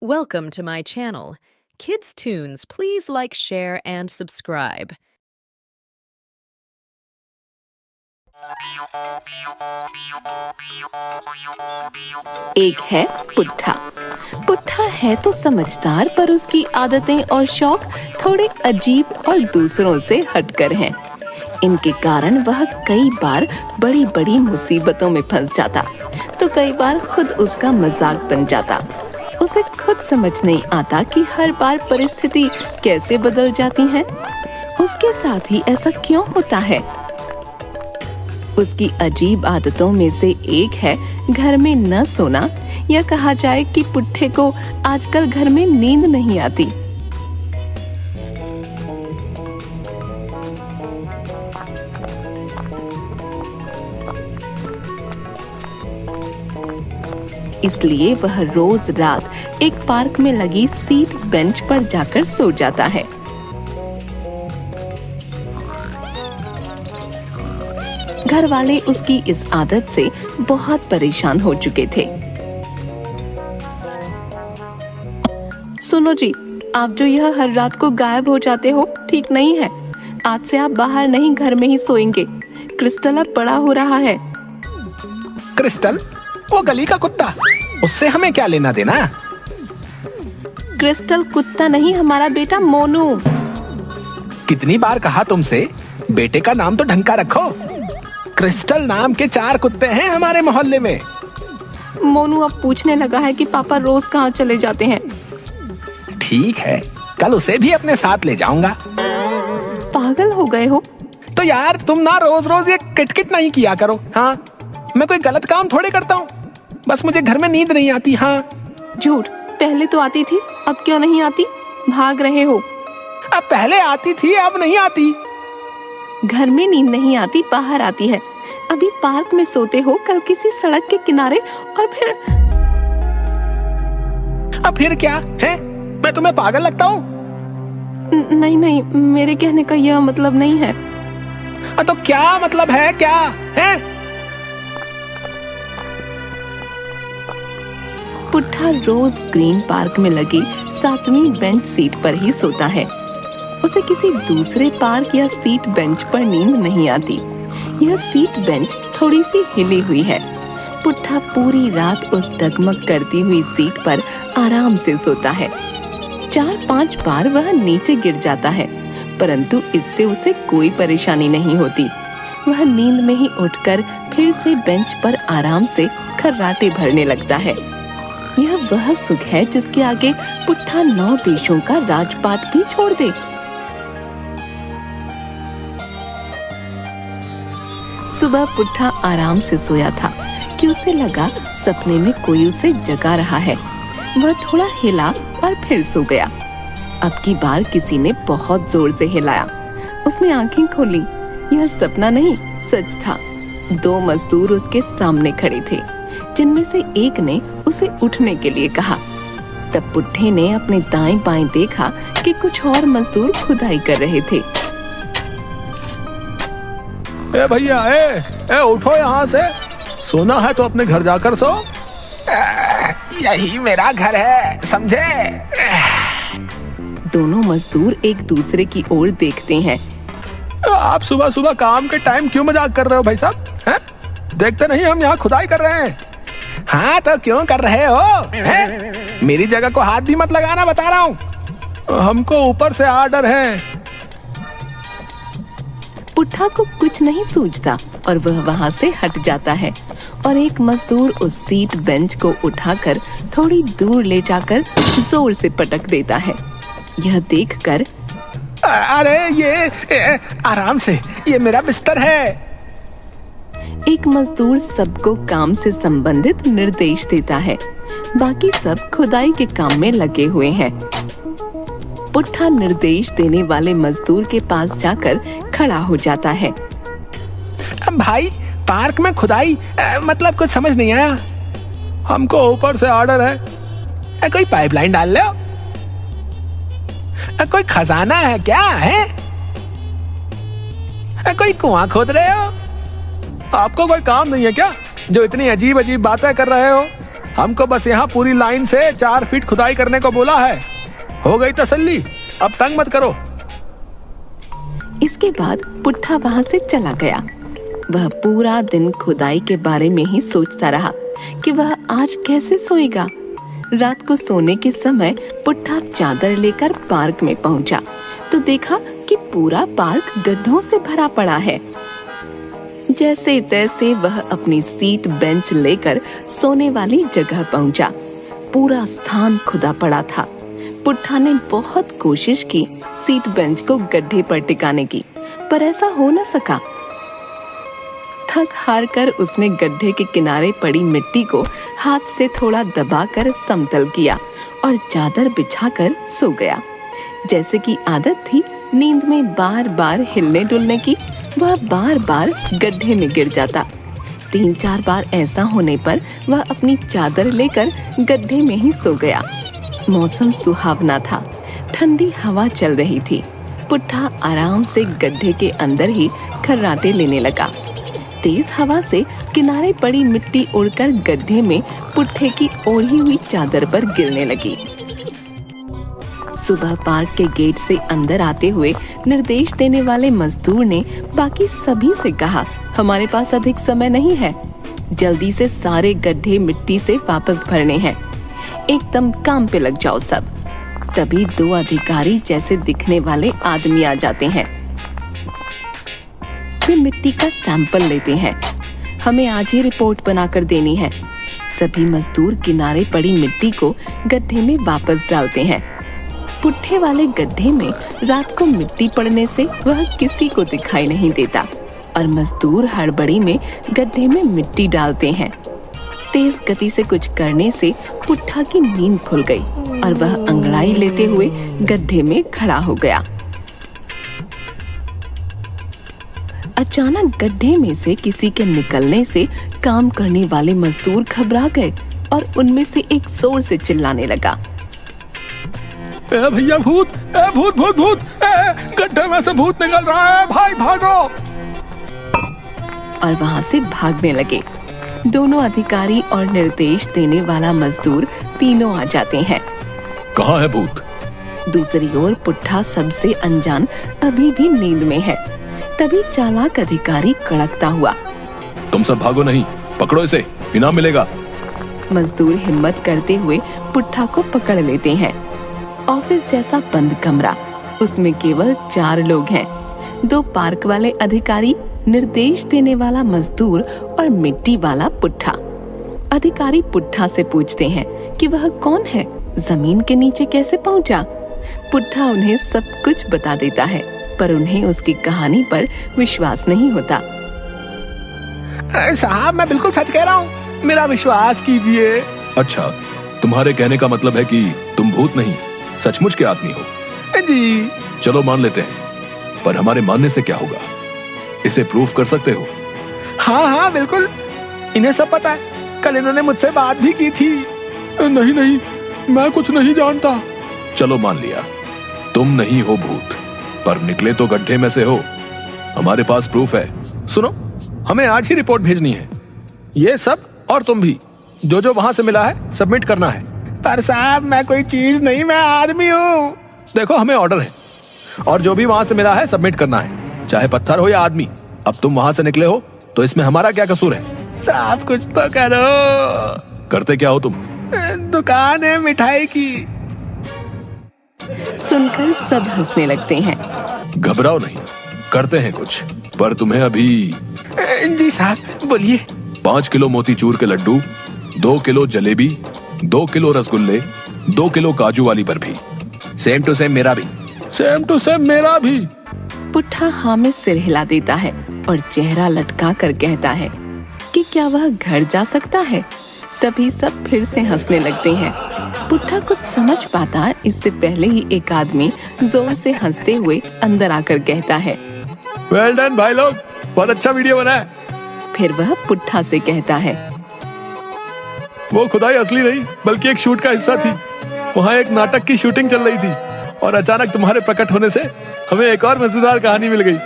Welcome to my channel. Kids Tunes, please like, share, and subscribe. एक है पुट्ठा। पुट्ठा है तो समझदार, पर उसकी आदतें और शौक थोड़े अजीब और दूसरों से हटकर हैं। इनके कारण वह कई बार बड़ी बड़ी मुसीबतों में फंस जाता, तो कई बार खुद उसका मजाक बन जाता। उसे खुद समझ नहीं आता कि हर बार परिस्थिति कैसे बदल जाती है। उसके साथ ही ऐसा क्यों होता है? उसकी अजीब आदतों में से एक है घर में न सोना, या कहा जाए कि पुट्ठे को आजकल घर में नींद नहीं आती। इसलिए वह रोज रात एक पार्क में लगी सीट बेंच पर जाकर सो जाता है। घर वाले उसकी इस आदत से बहुत परेशान हो चुके थे। सुनो जी, आप जो यह हर रात को गायब हो जाते हो, ठीक नहीं है। आज से आप बाहर नहीं, घर में ही सोएंगे। क्रिस्टल अब बड़ा हो रहा है। क्रिस्टल? वो गली का कुत्ता, उससे हमें क्या लेना देना? क्रिस्टल कुत्ता नहीं, हमारा बेटा मोनू। कितनी बार कहा तुमसे, बेटे का नाम तो ढंग का रखो। क्रिस्टल नाम के 4 कुत्ते हैं हमारे मोहल्ले में। मोनू अब पूछने लगा है कि पापा रोज कहाँ चले जाते हैं। ठीक है, कल उसे भी अपने साथ ले जाऊंगा। पागल हो गए हो? तो यार तुम ना रोज रोज ये किटकिट नहीं किया करो। हाँ, मैं कोई गलत काम थोड़ी करता हूँ, बस मुझे घर में नींद नहीं आती। हाँ झूठ, पहले तो आती थी, अब क्यों नहीं आती? भाग रहे हो। अब पहले आती थी, अब नहीं आती। घर में नींद नहीं आती, बाहर आती है। अभी पार्क में सोते हो, कल किसी सड़क के किनारे, और फिर अब फिर क्या है? मैं तुम्हें पागल लगता हूँ? नहीं नहीं, मेरे कहने का यह मतलब नहीं है। तो क्या मतलब है? क्या है? पुट्ठा रोज ग्रीन पार्क में लगी 7वीं बेंच सीट पर ही सोता है। उसे किसी दूसरे पार्क या सीट बेंच पर नींद नहीं आती। यह सीट बेंच थोड़ी सी हिली हुई है। पुट्ठा पूरी रात उस डगमग करती हुई सीट पर आराम से सोता है। 4-5 बार वह नीचे गिर जाता है, परंतु इससे उसे कोई परेशानी नहीं होती। वह नींद में ही उठकर फिर से बेंच पर आराम से खर्राटे भरने लगता है। यह वह सुख है जिसके आगे पुट्ठा 9 देशों का राजपाट भी छोड़ दे। सुबह पुट्ठा आराम से सोया था कि उसे लगा सपने में कोई उसे जगा रहा है। वह थोड़ा हिला और फिर सो गया। अब की बार किसी ने बहुत जोर से हिलाया। उसने आंखें खोली। यह सपना नहीं, सच था। 2 मजदूर उसके सामने खड़े थे, जिनमें से एक ने उसे उठने के लिए कहा। तब पुट्ठे ने अपने दाएं बाएं देखा कि कुछ और मजदूर खुदाई कर रहे थे। ए भैया, ए उठो यहाँ से। सोना है तो अपने घर जाकर सो। यही मेरा घर है, समझे? दोनों मजदूर एक दूसरे की ओर देखते हैं। आप सुबह सुबह काम के टाइम क्यों मजाक कर रहे हो भाई साहब? हैं? देखते नहीं हम यहाँ खुदाई कर रहे हैं। हाँ तो क्यों कर रहे हो? हैं? मेरी जगह को हाथ भी मत लगाना, बता रहा हूँ। हमको ऊपर से आर्डर है। पुट्ठा को कुछ नहीं सूझता और वह वहाँ से हट जाता है, और एक मजदूर उस सीट बेंच को उठाकर थोड़ी दूर ले जाकर जोर से पटक देता है। यह देखकर, अरे ये आराम से, ये मेरा बिस्तर है। एक मजदूर सबको काम से संबंधित निर्देश देता है। बाकी सब खुदाई के काम में लगे हुए हैं। पुट्ठा निर्देश देने वाले मजदूर के पास जाकर खड़ा हो जाता है। भाई, पार्क में खुदाई मतलब कुछ समझ नहीं आया। हमको ऊपर से ऑर्डर है। कोई पाइपलाइन डाल लो। कोई खजाना है क्या? है कोई कुआं खोद रहे हो? आपको कोई काम नहीं है क्या, जो इतनी अजीब अजीब बातें कर रहे हो? हमको बस यहाँ पूरी लाइन से 4 फीट खुदाई करने को बोला है। हो गई तसल्ली, अब तंग मत करो। इसके बाद पुट्ठा वहां से चला गया। वह पूरा दिन खुदाई के बारे में ही सोचता रहा कि वह आज कैसे सोएगा। रात को सोने के समय पुट्ठा चादर लेकर पार्क में पहुंचा तो देखा कि पूरा पार्क गड्ढों से भरा पड़ा है। जैसे तैसे वह अपनी सीट बेंच लेकर सोने वाली जगह पहुंचा। पूरा स्थान खुदा पड़ा था। पुट्ठा ने बहुत कोशिश की सीट बेंच को गड्ढे पर टिकाने की, पर ऐसा हो न सका। थक हार कर उसने गड्ढे के किनारे पड़ी मिट्टी को हाथ से थोड़ा दबाकर समतल किया और चादर बिछाकर सो गया। जैसे कि आदत थी नींद में बार बार हिलने डुलने की, वह बार बार गड्ढे में गिर जाता। 3-4 बार ऐसा होने पर वह अपनी चादर लेकर गड्ढे में ही सो गया। मौसम सुहावना था, ठंडी हवा चल रही थी। पुट्ठा आराम से गड्ढे के अंदर ही खर्राटे लेने लगा। तेज हवा से किनारे पड़ी मिट्टी उड़कर गड्ढे में पुट्ठे की ओढ़ी हुई चादर पर गिरने लगी। सुबह पार्क के गेट से अंदर आते हुए निर्देश देने वाले मजदूर ने बाकी सभी से कहा, हमारे पास अधिक समय नहीं है, जल्दी से सारे गड्ढे मिट्टी से वापस भरने हैं, एकदम काम पे लग जाओ सब। तभी 2 अधिकारी जैसे दिखने वाले आदमी आ जाते हैं। वे मिट्टी का सैंपल लेते हैं। हमें आज ही रिपोर्ट बनाकर देनी है। सभी मजदूर किनारे पड़ी मिट्टी को गड्ढे में वापस डालते हैं। पुट्ठे वाले गड्ढे में रात को मिट्टी पड़ने से वह किसी को दिखाई नहीं देता और मजदूर हड़बड़ी में गड्ढे में मिट्टी डालते हैं। तेज गति से कुछ करने से पुट्ठा की नींद खुल गई और वह अंगड़ाई लेते हुए गड्ढे में खड़ा हो गया। अचानक गड्ढे में से किसी के निकलने से काम करने वाले मजदूर घबरा गए और उनमें से एक जोर से चिल्लाने लगा, ए भैया भूत, ए भूत भूत भूत, गड्ढे में से भूत निकल रहा है, भाई भागो। और वहां से भागने लगे। दोनों अधिकारी और निर्देश देने वाला मजदूर तीनों आ जाते हैं। कहाँ है भूत? दूसरी ओर पुट्ठा सबसे अनजान अभी भी नींद में है। तभी चालाक अधिकारी कड़कता हुआ, तुम सब भागो नहीं, पकड़ो इसे, इनाम मिलेगा। मजदूर हिम्मत करते हुए पुट्ठा को पकड़ लेते हैं। ऑफिस जैसा बंद कमरा, उसमें केवल 4 लोग हैं। 2 पार्क वाले अधिकारी, निर्देश देने वाला मजदूर और मिट्टी वाला पुट्ठा। अधिकारी पुट्ठा से पूछते हैं कि वह कौन है, जमीन के नीचे कैसे पहुंचा। पुट्ठा उन्हें सब कुछ बता देता है, पर उन्हें उसकी कहानी पर विश्वास नहीं होता। साहब मैं बिल्कुल सच कह रहा हूँ, मेरा विश्वास कीजिए। अच्छा, तुम्हारे कहने का मतलब है कि तुम भूत नहीं, सचमुच के आदमी हो। जी चलो मान लेते हैं, पर हमारे मानने से क्या होगा? इसे प्रूफ कर सकते हो? हाँ हाँ बिल्कुल, इन्हें सब पता है, कल इन्होंने मुझसे बात भी की थी। नहीं नहीं, मैं कुछ नहीं जानता। चलो मान लिया, तुम नहीं हो भूत, पर निकले तो गड्ढे में से हो। हमारे पास प्रूफ है। सुनो, हमें आज ही रिपोर्ट भेजनी है, ये सब और तुम भी। जो जो वहां से मिला है सबमिट करना है। पर साहब मैं कोई चीज नहीं, मैं आदमी हूँ। देखो हमें ऑर्डर है, और जो भी वहां से मिला है सबमिट करना है, चाहे पत्थर हो या आदमी। अब तुम वहां से निकले हो तो इसमें हमारा क्या कसूर है? साहब कुछ तो करो। करते क्या हो तुम? दुकान है मिठाई की। सुनकर सब हंसने लगते हैं। घबराओ नहीं, करते हैं कुछ, पर तुम्हें अभी। जी साहब बोलिए। 5 किलो मोतीचूर के लड्डू, 2 किलो जलेबी, 2 किलो रसगुल्ले, 2 किलो काजू वाली बर्फी। सेम टू सेम मेरा भी। सेम टू सेम मेरा भी। पुट्ठा हाँ में सिर हिला देता है और चेहरा लटका कर कहता है कि क्या वह घर जा सकता है। तभी सब फिर से हंसने लगते हैं। पुट्ठा कुछ समझ पाता इससे पहले ही एक आदमी जोर से हंसते हुए अंदर आकर कहता है, वेल डन भाई लोग, बहुत अच्छा वीडियो बना है। फिर वह पुट्ठा से कहता है, वो खुदाई असली नहीं बल्कि एक शूट का हिस्सा थी। वहाँ एक नाटक की शूटिंग चल रही थी और अचानक तुम्हारे प्रकट होने से हमें एक और मजेदार कहानी मिल गई।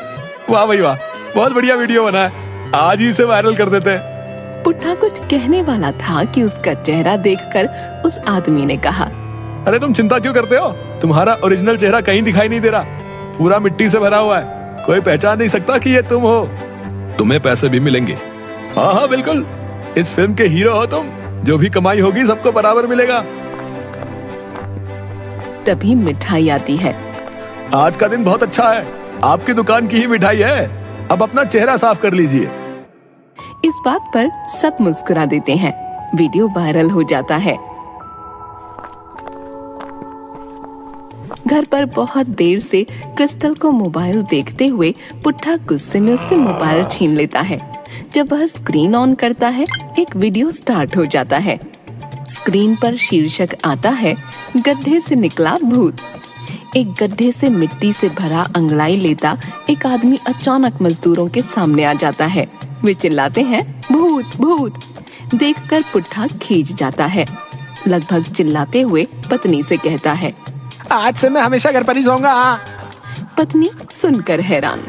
वाह भाई वाह, बहुत बढ़िया वीडियो बना है, आज ही इसे वायरल कर देते हैं। पुट्ठा कुछ कहने वाला था कि उसका चेहरा देखकर उस आदमी ने कहा, अरे तुम चिंता क्यों करते हो? तुम्हारा ओरिजिनल चेहरा कहीं दिखाई नहीं दे रहा, पूरा मिट्टी से भरा हुआ है, कोई पहचान नहीं सकता कि ये तुम हो। तुम्हें पैसे भी मिलेंगे। हाँ हाँ बिल्कुल, इस फिल्म के हीरो हो तुम, जो भी कमाई होगी सबको बराबर मिलेगा। तभी मिठाई आती है। आज का दिन बहुत अच्छा है, आपकी दुकान की ही मिठाई है, अब अपना चेहरा साफ कर लीजिए। इस बात पर सब मुस्कुरा देते हैं। वीडियो वायरल हो जाता है। घर पर बहुत देर से क्रिस्टल को मोबाइल देखते हुए पुट्ठा गुस्से में उससे मोबाइल छीन लेता है। जब वह स्क्रीन ऑन करता है, एक वीडियो स्टार्ट हो जाता है। स्क्रीन पर शीर्षक आता है, गड्ढे से निकला भूत। एक गड्ढे से मिट्टी से भरा अंगड़ाई लेता एक आदमी अचानक मजदूरों के सामने आ जाता है। वे चिल्लाते हैं, भूत भूत। देखकर पुट्ठा खींच जाता है। लगभग चिल्लाते हुए पत्नी से कहता है, आज से मैं हमेशा घर पर ही सोऊंगा। पत्नी सुनकर हैरान।